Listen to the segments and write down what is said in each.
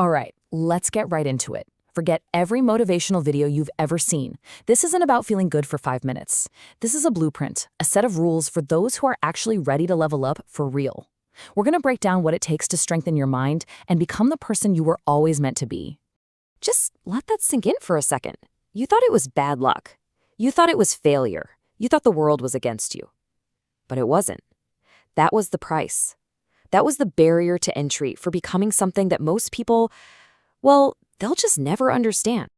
All right, let's get right into it. Forget every motivational video you've ever seen. This isn't about feeling good for 5 minutes. This is a blueprint, a set of rules for those who are actually ready to level up for real. We're going to break down what it takes to strengthen your mind and become the person you were always meant to be. Just let that sink in for a second. You thought it was bad luck. You thought it was failure. You thought the world was against you. But it wasn't. That was the price. That was the barrier to entry for becoming something that most people, well, they'll just never understand.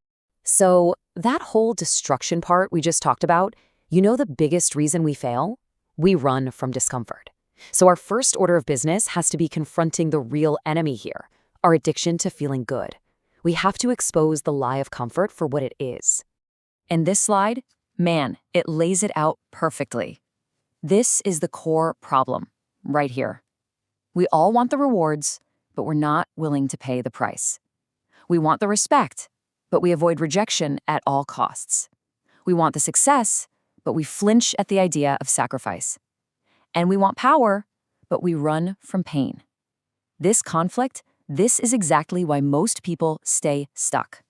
So that whole destruction part we just talked about, you know the biggest reason we fail? We run from discomfort. So our first order of business has to be confronting the real enemy here, our addiction to feeling good. We have to expose the lie of comfort for what it is. And this slide, man, it lays it out perfectly. This is the core problem, right here. We all want the rewards, but we're not willing to pay the price. We want the respect, but we avoid rejection at all costs. We want the success, but we flinch at the idea of sacrifice. And we want power, but we run from pain. This conflict, this is exactly why most people stay stuck.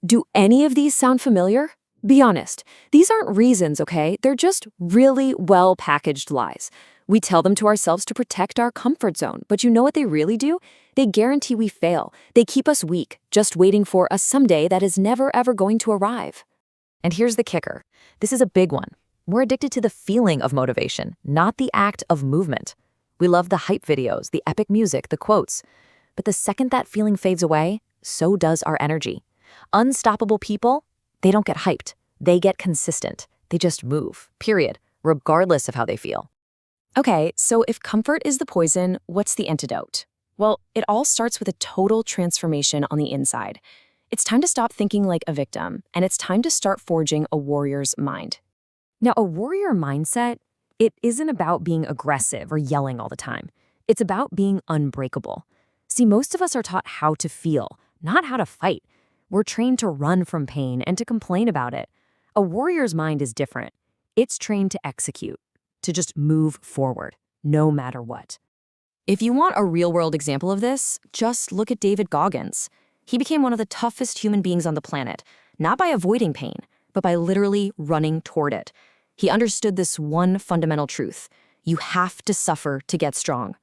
Do any of these sound familiar? Be honest, these aren't reasons, okay? They're just really well-packaged lies. We tell them to ourselves to protect our comfort zone, but you know what they really do? They guarantee we fail. They keep us weak, just waiting for a someday that is never ever going to arrive. And here's the kicker. This is a big one. We're addicted to the feeling of motivation, not the act of movement. We love the hype videos, the epic music, the quotes. But the second that feeling fades away, so does our energy. Unstoppable people, they don't get hyped. They get consistent. They just move, period, regardless of how they feel. Okay, so if comfort is the poison, what's the antidote? Well, it all starts with a total transformation on the inside. It's time to stop thinking like a victim, and it's time to start forging a warrior's mind. Now, a warrior mindset, it isn't about being aggressive or yelling all the time. It's about being unbreakable. See, most of us are taught how to feel, not how to fight. We're trained to run from pain and to complain about it. A warrior's mind is different. It's trained to execute, to just move forward, no matter what. If you want a real-world example of this, just look at David Goggins. He became one of the toughest human beings on the planet, not by avoiding pain, but by literally running toward it. He understood this one fundamental truth. You have to suffer to get strong.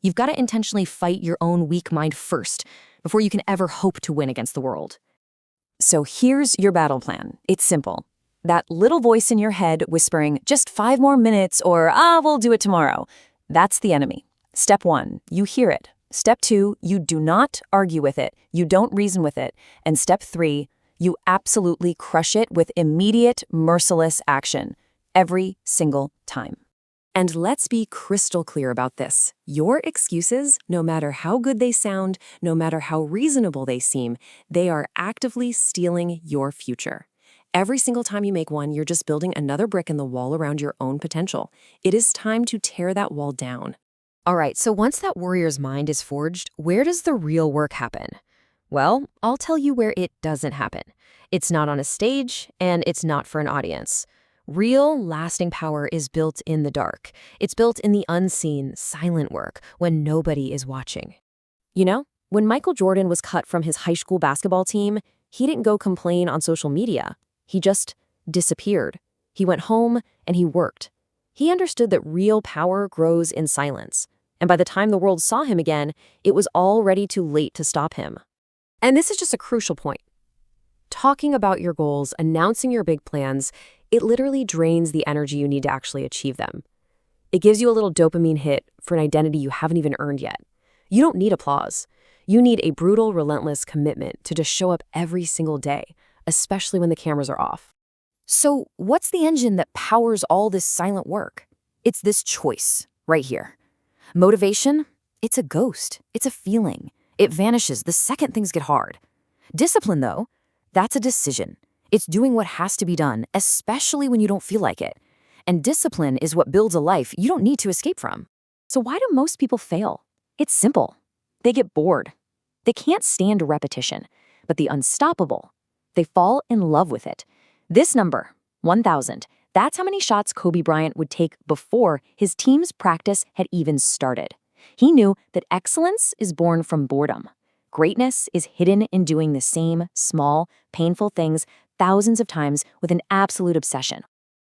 You've got to intentionally fight your own weak mind first, before you can ever hope to win against the world. So here's your battle plan. It's simple. That little voice in your head whispering, just 5 more minutes, or, we'll do it tomorrow. That's the enemy. Step 1, you hear it. Step 2, you do not argue with it. You don't reason with it. And step 3, you absolutely crush it with immediate, merciless action. Every single time. And let's be crystal clear about this. Your excuses, no matter how good they sound, no matter how reasonable they seem, they are actively stealing your future. Every single time you make one, you're just building another brick in the wall around your own potential. It is time to tear that wall down. All right, so once that warrior's mind is forged, where does the real work happen? Well, I'll tell you where it doesn't happen. It's not on a stage, and it's not for an audience. Real, lasting power is built in the dark. It's built in the unseen, silent work when nobody is watching. You know, when Michael Jordan was cut from his high school basketball team, he didn't go complain on social media. He just disappeared. He went home and he worked. He understood that real power grows in silence. And by the time the world saw him again, it was already too late to stop him. And this is just a crucial point. Talking about your goals, announcing your big plans, it literally drains the energy you need to actually achieve them. It gives you a little dopamine hit for an identity you haven't even earned yet. You don't need applause. You need a brutal, relentless commitment to just show up every single day, especially when the cameras are off. So what's the engine that powers all this silent work? It's this choice right here. Motivation, it's a ghost. It's a feeling. It vanishes the second things get hard. Discipline, though, that's a decision. It's doing what has to be done, especially when you don't feel like it. And discipline is what builds a life you don't need to escape from. So why do most people fail? It's simple. They get bored. They can't stand repetition. But the unstoppable, they fall in love with it. This number, 1,000, that's how many shots Kobe Bryant would take before his team's practice had even started. He knew that excellence is born from boredom. Greatness is hidden in doing the same small, painful things thousands of times with an absolute obsession.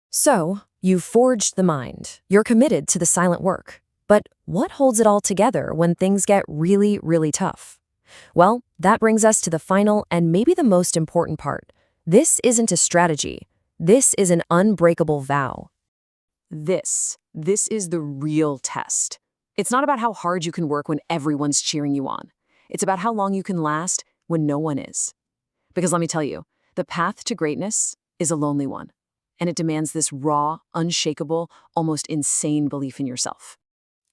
So, you've forged the mind. You're committed to the silent work. But what holds it all together when things get really, really tough? Well, that brings us to the final and maybe the most important part. This isn't a strategy. This is an unbreakable vow. This is the real test. It's not about how hard you can work when everyone's cheering you on. It's about how long you can last when no one is. Because let me tell you, the path to greatness is a lonely one, and it demands this raw, unshakable, almost insane belief in yourself.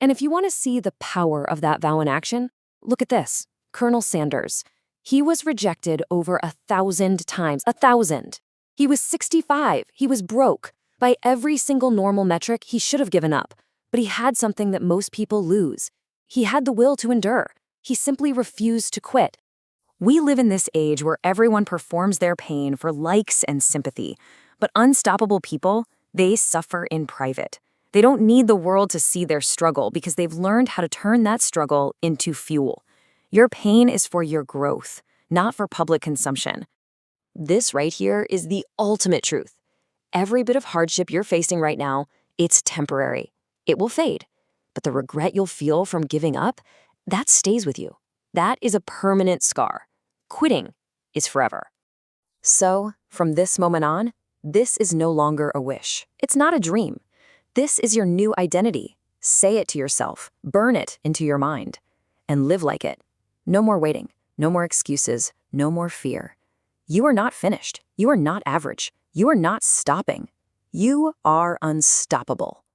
And if you want to see the power of that vow in action, look at this. Colonel Sanders. He was rejected over 1,000 times. 1,000. He was 65. He was broke. By every single normal metric, he should have given up. But he had something that most people lose. He had the will to endure. He simply refused to quit. We live in this age where everyone performs their pain for likes and sympathy. But unstoppable people, they suffer in private. They don't need the world to see their struggle because they've learned how to turn that struggle into fuel. Your pain is for your growth, not for public consumption. This right here is the ultimate truth. Every bit of hardship you're facing right now, it's temporary. It will fade. But the regret you'll feel from giving up, that stays with you. That is a permanent scar. Quitting is forever. So, from this moment on, this is no longer a wish. It's not a dream. This is your new identity. Say it to yourself, burn it into your mind, and live like it. No more waiting, no more excuses, no more fear. You are not finished. You are not average. You are not stopping. You are unstoppable.